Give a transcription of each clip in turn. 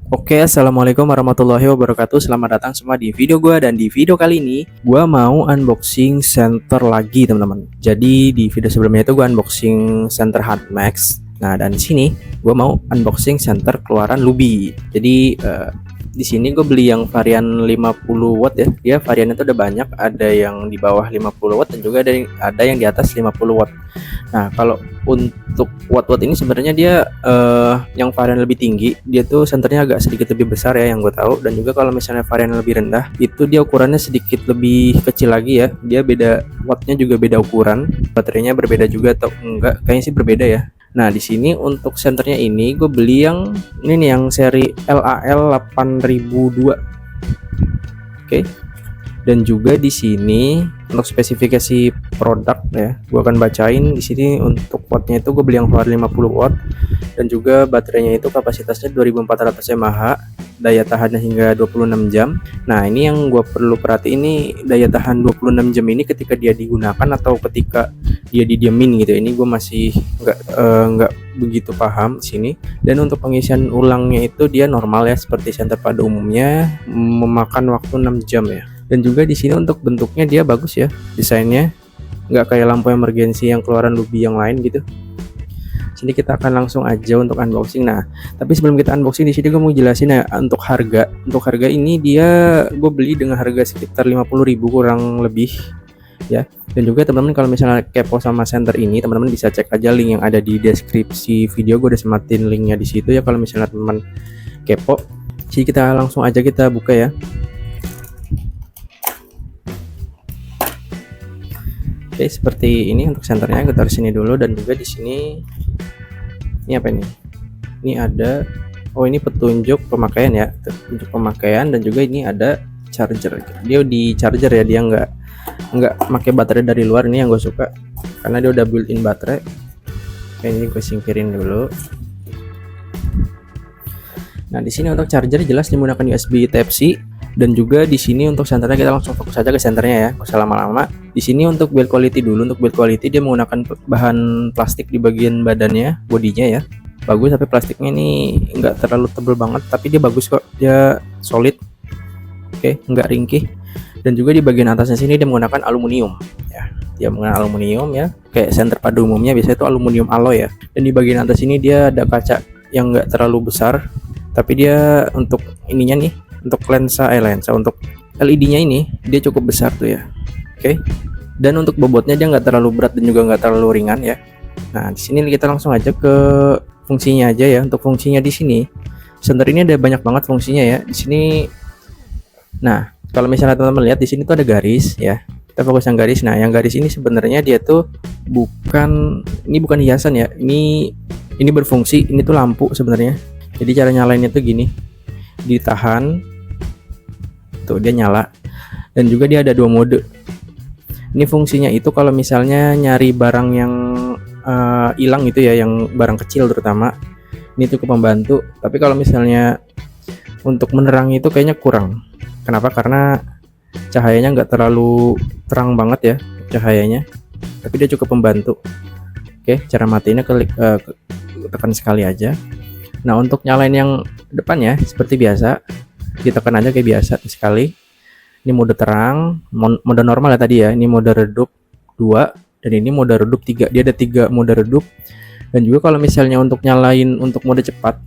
Oke, assalamualaikum warahmatullahi wabarakatuh. Selamat datang semua di video gue, dan di video kali ini gue mau unboxing center lagi, teman-teman. Jadi di video sebelumnya itu gue unboxing center Hardmax. Nah, dan di sini gue mau unboxing center keluaran Lubi. Jadi di sini gue beli yang varian 50 watt ya. Dia variannya itu udah banyak, ada yang di bawah 50 watt dan juga ada yang di atas 50 watt. Nah, kalau untuk watt-watt ini sebenarnya dia yang varian lebih tinggi, dia tuh senternya agak sedikit lebih besar ya yang gue tahu. Dan juga kalau misalnya varian lebih rendah, itu dia ukurannya sedikit lebih kecil lagi ya. Dia beda wattnya, juga beda ukuran. Baterainya berbeda juga atau enggak? Kayaknya sih berbeda ya. Nah, di sini untuk senternya ini gue beli yang ini nih, yang seri LAL 8002. Oke. Dan juga di sini untuk spesifikasi produk ya, gue akan bacain di sini. Untuk wattnya itu gue beli yang power 50 watt, dan juga baterainya itu kapasitasnya 2400 mAh, daya tahannya hingga 26 jam. Nah, ini yang gue perlu perhatiin, ini daya tahan 26 jam ini ketika dia digunakan atau ketika dia didiemin gitu. Ini gue masih nggak begitu paham di sini. Dan untuk pengisian ulangnya itu dia normal ya, seperti center pada umumnya, memakan waktu 6 jam ya. Dan juga di sini untuk bentuknya dia bagus ya, desainnya nggak kayak lampu emergency yang keluaran Lubi yang lain gitu. Sini kita akan langsung aja untuk unboxing. Nah, tapi sebelum kita unboxing, di sini gue mau jelasin ya untuk harga. Untuk harga ini dia gue beli dengan harga sekitar 50.000 kurang lebih ya. Dan juga teman-teman kalau misalnya kepo sama center ini, teman-teman bisa cek aja link yang ada di deskripsi video. Gue udah sematin linknya di situ ya kalau misalnya teman kepo. Jadi kita langsung aja kita buka ya. Oke, seperti ini untuk senternya. Kita taruh sini dulu. Dan juga di sini ini apa ini? Ini ada, oh ini petunjuk pemakaian ya, petunjuk pemakaian. Dan juga ini ada charger. Dia di charger ya, dia nggak pakai baterai dari luar. Ini yang gue suka karena dia udah built-in baterai. Oke, ini gue singkirin dulu. Nah, di sini untuk charger jelas menggunakan USB Type-C. Dan juga di sini untuk senternya kita langsung fokus saja ke senternya ya, nggak usah lama-lama. Di sini untuk build quality dulu. Untuk build quality dia menggunakan bahan plastik di bagian badannya, bodinya ya. Bagus, tapi plastiknya ini nggak terlalu tebal banget, tapi dia bagus kok, dia solid. Oke, nggak ringkih. Dan juga di bagian atasnya sini dia menggunakan aluminium ya. Dia menggunakan aluminium ya, kayak senter pada umumnya biasanya itu aluminium alloy ya. Dan di bagian atas ini dia ada kaca yang nggak terlalu besar, tapi dia untuk ininya nih, untuk lensa untuk LED-nya ini dia cukup besar tuh ya. Oke. Dan untuk bobotnya dia nggak terlalu berat dan juga nggak terlalu ringan ya. Nah, di sini kita langsung aja ke fungsinya aja ya. Untuk fungsinya di sini, center ini ada banyak banget fungsinya ya. Di sini, nah kalau misalnya teman-teman lihat di sini tuh ada garis ya. Kita fokus yang garis. Nah, yang garis ini sebenarnya dia tuh bukan hiasan ya. Ini berfungsi. Ini tuh lampu sebenarnya. Jadi cara nyalainnya tuh gini, ditahan tuh dia nyala. Dan juga dia ada 2 mode. Ini fungsinya itu kalau misalnya nyari barang yang hilang gitu ya, yang barang kecil terutama, ini cukup membantu. Tapi kalau misalnya untuk menerangi itu kayaknya kurang. Kenapa? Karena cahayanya nggak terlalu terang banget ya cahayanya, tapi dia cukup membantu. Oke, cara matiinnya tekan sekali aja. Nah, untuk nyalain yang depannya seperti biasa, ditekan aja kayak biasa sekali. Ini mode terang, mode normal ya tadi ya. Ini mode redup 2, dan ini mode redup 3. Dia ada 3 mode redup. Dan juga kalau misalnya untuk nyalain untuk mode cepat,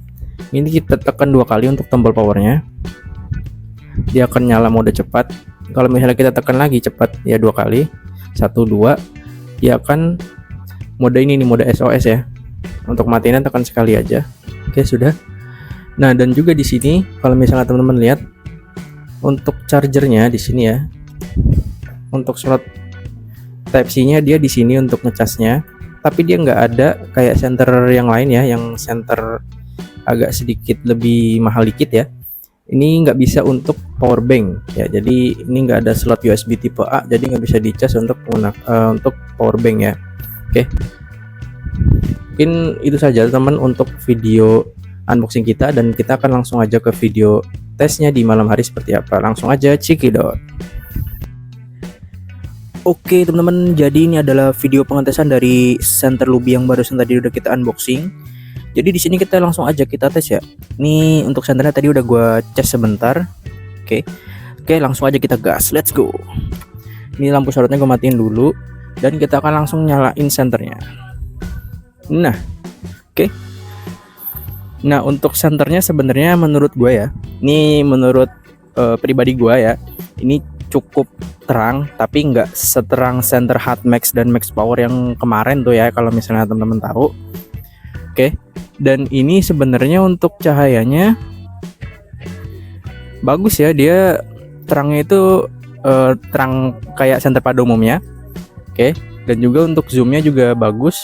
ini kita tekan 2 kali untuk tombol powernya, dia akan nyala mode cepat. Kalau misalnya kita tekan lagi cepat ya 2 kali, 1 2, dia akan mode ini nih, mode SOS ya. Untuk matiinnya tekan sekali aja. Oke, sudah. Nah, dan juga di sini kalau misalnya teman-teman lihat untuk chargernya di sini ya. Untuk slot Type-C-nya dia di sini untuk ngecasnya, tapi dia nggak ada kayak center yang lain ya, yang center agak sedikit lebih mahal dikit ya. Ini nggak bisa untuk power bank ya. Jadi ini nggak ada slot USB tipe A, jadi nggak bisa dicas untuk power bank ya. Oke. Mungkin itu saja teman untuk video unboxing kita, dan kita akan langsung aja ke video tesnya di malam hari seperti apa. Langsung aja cekidot. Oke teman-teman, jadi ini adalah video pengetesan dari center Lubi yang barusan tadi udah kita unboxing. Jadi di sini kita langsung aja kita tes ya. Ini untuk senternya tadi udah gua cas sebentar. Oke, langsung aja kita gas. Let's go. Ini lampu sorotnya gue matiin dulu dan kita akan langsung nyalain senternya. Nah, oke. Nah, untuk senternya sebenarnya menurut gue ya, ini menurut pribadi gue ya, ini cukup terang tapi nggak seterang senter hard max dan max power yang kemarin tuh ya, kalau misalnya teman-teman tahu. Oke. Dan ini sebenarnya untuk cahayanya bagus ya, dia terangnya itu terang kayak senter pada umumnya. Oke. Dan juga untuk zoomnya juga bagus,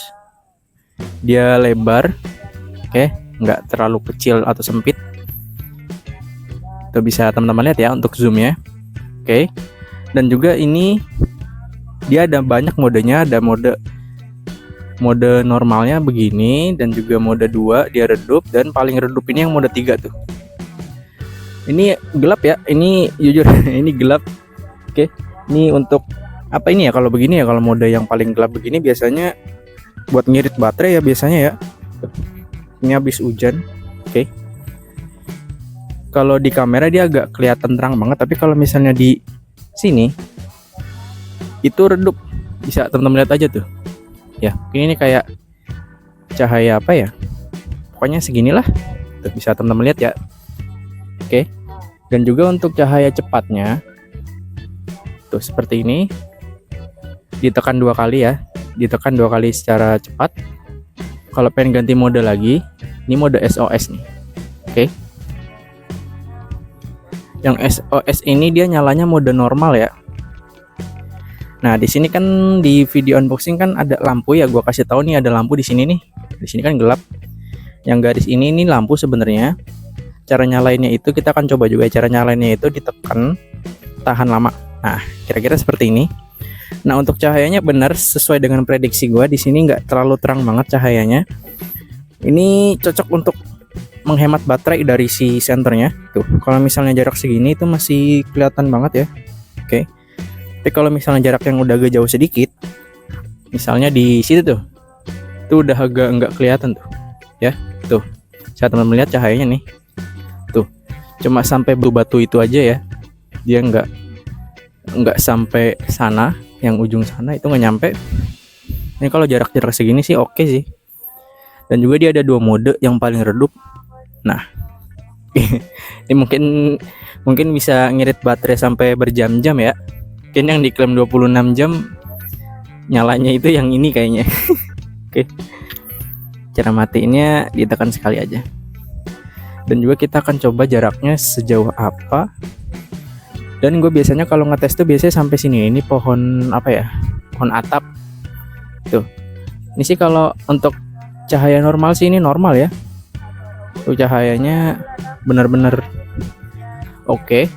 dia lebar. Oke, nggak terlalu kecil atau sempit. Itu bisa teman-teman lihat ya untuk zoomnya. Oke. Dan juga ini dia ada banyak modenya, ada mode normalnya begini, dan juga mode 2 dia redup, dan paling redup ini yang mode 3 tuh. Ini gelap ya, ini jujur ini gelap. Oke. Ini untuk apa ini ya, kalau begini ya, kalau mode yang paling gelap begini biasanya buat ngirit baterai ya biasanya ya. Ini habis hujan. Oke. Kalau di kamera dia agak kelihatan terang banget, tapi kalau misalnya di sini itu redup. Bisa teman-teman lihat aja tuh. Ya, ini kayak cahaya apa ya? Pokoknya seginilah. Tuh bisa teman-teman lihat ya. Oke. Dan juga untuk cahaya cepatnya tuh seperti ini. Ditekan 2 kali ya. Ditekan 2 kali secara cepat. Kalau pengen ganti mode lagi, ini mode SOS nih. Oke. Yang SOS ini dia nyalanya mode normal ya. Nah, di sini kan di video unboxing kan ada lampu ya, gua kasih tahu nih ada lampu di sini nih. Di sini kan gelap. Yang garis ini lampu sebenarnya. Cara nyalainnya itu kita akan coba juga. Cara nyalainnya itu ditekan, tahan lama. Nah, kira-kira seperti ini. Nah, untuk cahayanya benar sesuai dengan prediksi gua, di sini nggak terlalu terang banget cahayanya. Ini cocok untuk menghemat baterai dari si senternya. Tuh, kalau misalnya jarak segini itu masih kelihatan banget ya. Oke. Tapi kalau misalnya jarak yang udah agak jauh sedikit, misalnya di situ tuh, itu udah agak nggak kelihatan tuh. Ya, tuh. Saya teman melihat cahayanya nih. Tuh, cuma sampai batu itu aja ya. Dia nggak sampai sana, yang ujung sana itu nggak nyampe. Ini kalau jarak-jarak segini sih oke sih. Dan juga dia ada 2 mode, yang paling redup. Nah, ini mungkin bisa ngirit baterai sampai berjam-jam ya. Mungkin yang diklaim 26 jam nyalanya itu yang ini kayaknya. Oke. Cara matiinnya ditekan sekali aja. Dan juga kita akan coba jaraknya sejauh apa. Dan gue biasanya kalau ngetes tuh biasanya sampai sini. Ini pohon apa ya? Pohon atap. Tuh. Ini sih kalau untuk cahaya normal sih ini normal ya. Tuh cahayanya benar-benar oke.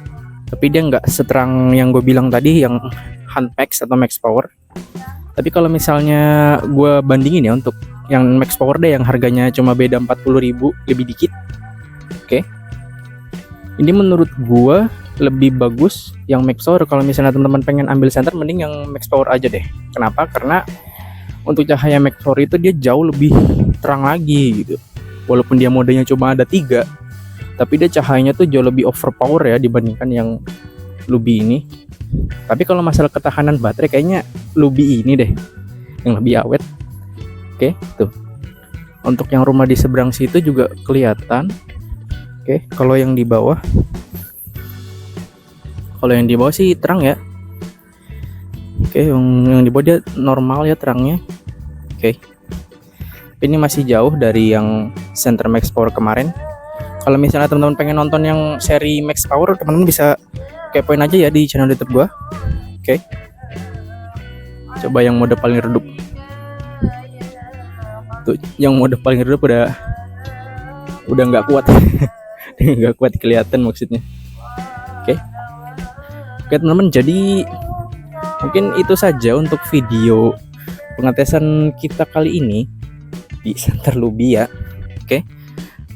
Tapi dia nggak seterang yang gue bilang tadi, yang hand max atau max power. Tapi kalau misalnya gue bandingin ya, untuk yang max power deh, yang harganya cuma beda 40.000 lebih dikit. Oke. Ini menurut gue lebih bagus yang max power. Kalau misalnya teman-teman pengen ambil center, mending yang max power aja deh. Kenapa? Karena untuk cahaya max power itu dia jauh lebih terang lagi gitu. Walaupun dia modenya cuma ada 3, tapi dia cahayanya tuh jauh lebih overpower ya dibandingkan yang Lubi ini. Tapi kalau masalah ketahanan baterai kayaknya Lubi ini deh yang lebih awet. Oke, tuh. Untuk yang rumah di seberang situ juga kelihatan. Oke, kalau yang di bawah sih terang ya. Oke, yang di bawah dia normal ya terangnya. Oke. Ini masih jauh dari yang center max power kemarin. Kalau misalnya teman-teman pengen nonton yang seri max power, teman-teman bisa kepoin aja ya di channel YouTube gua. Oke. Coba yang mode paling redup. Tuh, yang mode paling redup udah nggak kuat. Nggak kuat kelihatan maksudnya. Oke. Oke teman-teman, jadi mungkin itu saja untuk video pengetesan kita kali ini di center Lubi ya. Oke.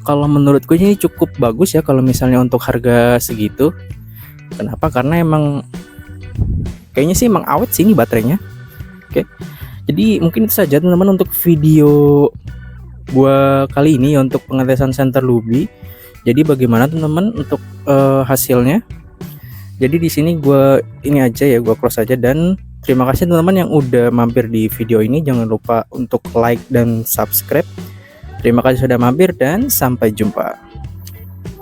Kalau menurutku ini cukup bagus ya kalau misalnya untuk harga segitu. Kenapa? Karena emang kayaknya sih emang awet sih ini baterainya. Oke. Jadi mungkin itu saja teman-teman untuk video gua kali ini untuk pengetesan senter Lubi. Jadi bagaimana teman-teman untuk hasilnya? Jadi di sini gua ini aja ya, gua close aja, dan terima kasih teman-teman yang udah mampir di video ini. Jangan lupa untuk like dan subscribe. Terima kasih sudah mampir dan sampai jumpa.